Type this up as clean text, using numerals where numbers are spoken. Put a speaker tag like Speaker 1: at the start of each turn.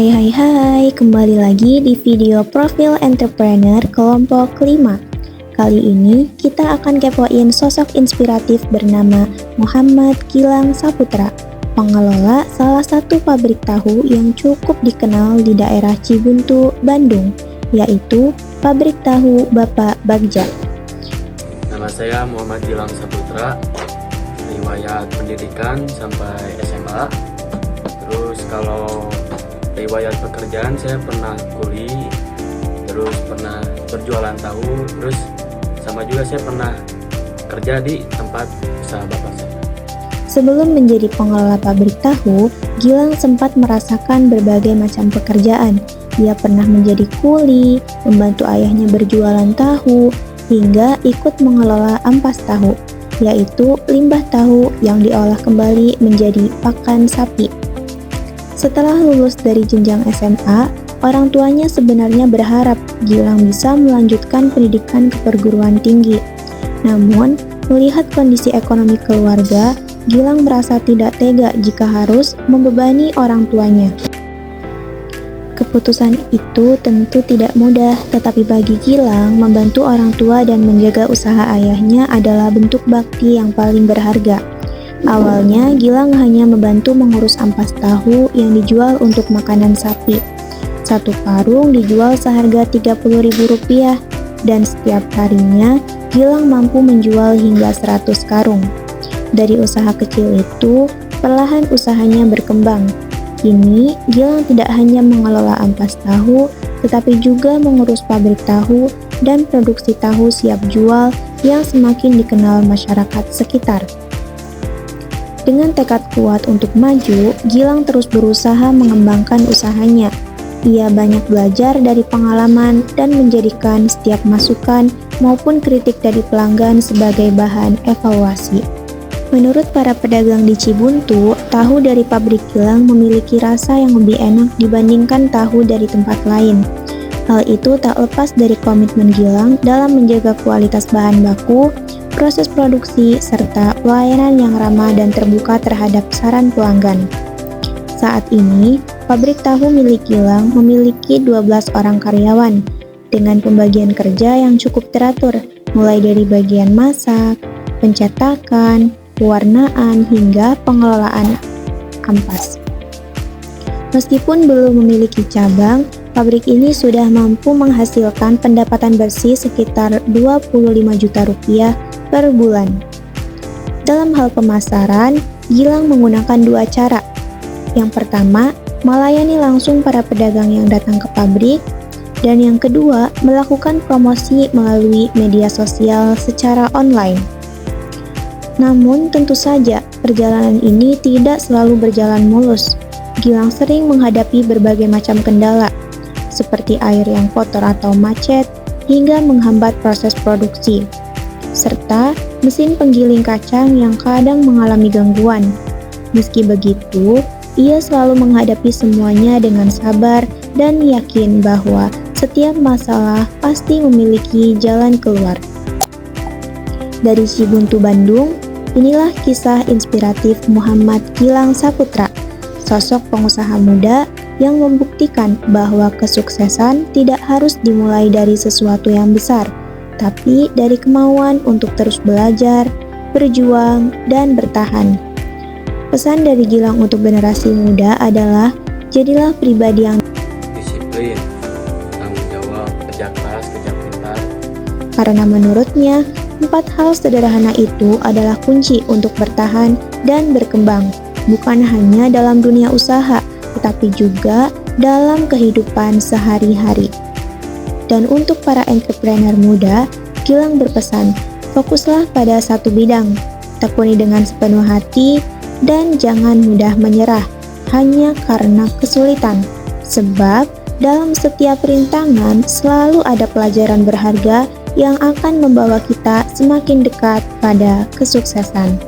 Speaker 1: Hai hai hai, kembali lagi di video profil entrepreneur kelompok 5. Kali ini kita akan kepoin sosok inspiratif bernama Muhammad Gilang Saputra, pengelola salah satu pabrik tahu yang cukup dikenal di daerah Cibuntu, Bandung, yaitu pabrik tahu Bapak Bagja.
Speaker 2: Nama saya Muhammad Gilang Saputra, riwayat pendidikan sampai SMA. Terus kalau riwayat pekerjaan, saya pernah kuli, terus pernah berjualan tahu, terus sama juga saya pernah kerja di tempat usaha bapak saya.
Speaker 1: Sebelum menjadi pengelola pabrik tahu, Gilang sempat merasakan berbagai macam pekerjaan. Dia pernah menjadi kuli, membantu ayahnya berjualan tahu, hingga ikut mengelola ampas tahu, yaitu limbah tahu yang diolah kembali menjadi pakan sapi. Setelah lulus dari jenjang SMA, orang tuanya sebenarnya berharap Gilang bisa melanjutkan pendidikan ke perguruan tinggi. Namun, melihat kondisi ekonomi keluarga, Gilang merasa tidak tega jika harus membebani orang tuanya. Keputusan itu tentu tidak mudah, tetapi bagi Gilang, membantu orang tua dan menjaga usaha ayahnya adalah bentuk bakti yang paling berharga. Awalnya, Gilang hanya membantu mengurus ampas tahu yang dijual untuk makanan sapi. Satu karung dijual seharga Rp30.000 dan setiap harinya Gilang mampu menjual hingga 100 karung. Dari usaha kecil itu, perlahan usahanya berkembang. Kini, Gilang tidak hanya mengelola ampas tahu, tetapi juga mengurus pabrik tahu dan produksi tahu siap jual yang semakin dikenal masyarakat sekitar. Dengan tekad kuat untuk maju, Gilang terus berusaha mengembangkan usahanya. Ia banyak belajar dari pengalaman dan menjadikan setiap masukan maupun kritik dari pelanggan sebagai bahan evaluasi. Menurut para pedagang di Cibuntu, tahu dari pabrik Gilang memiliki rasa yang lebih enak dibandingkan tahu dari tempat lain. Hal itu tak lepas dari komitmen Gilang dalam menjaga kualitas bahan baku, proses produksi, serta pelayanan yang ramah dan terbuka terhadap saran pelanggan. Saat ini, pabrik tahu milik Gilang memiliki 12 orang karyawan, dengan pembagian kerja yang cukup teratur, mulai dari bagian masak, pencetakan, pewarnaan, hingga pengelolaan ampas. Meskipun belum memiliki cabang, pabrik ini sudah mampu menghasilkan pendapatan bersih sekitar Rp25 juta per bulan. Dalam hal pemasaran, Gilang menggunakan dua cara. Yang pertama, melayani langsung para pedagang yang datang ke pabrik, dan yang kedua, melakukan promosi melalui media sosial secara online. Namun, tentu saja, perjalanan ini tidak selalu berjalan mulus. Gilang sering menghadapi berbagai macam kendala, seperti air yang kotor atau macet, hingga menghambat proses produksi, serta mesin penggiling kacang yang kadang mengalami gangguan. Meski begitu, ia selalu menghadapi semuanya dengan sabar dan yakin bahwa setiap masalah pasti memiliki jalan keluar. Dari Cibuntu, Bandung, inilah kisah inspiratif Muhammad Gilang Saputra, sosok pengusaha muda yang membuktikan bahwa kesuksesan tidak harus dimulai dari sesuatu yang besar, tapi dari kemauan untuk terus belajar, berjuang, dan bertahan. Pesan dari Gilang untuk generasi muda adalah, jadilah pribadi yang
Speaker 2: Disiplin, tanggung jawab, kerja keras, kerja pintar.
Speaker 1: Karena menurutnya, 4 hal sederhana itu adalah kunci untuk bertahan dan berkembang, bukan hanya dalam dunia usaha, tetapi juga dalam kehidupan sehari-hari. Dan untuk para entrepreneur muda, Gilang berpesan, fokuslah pada satu bidang, tekuni dengan sepenuh hati, dan jangan mudah menyerah hanya karena kesulitan. Sebab, dalam setiap rintangan selalu ada pelajaran berharga yang akan membawa kita semakin dekat pada kesuksesan.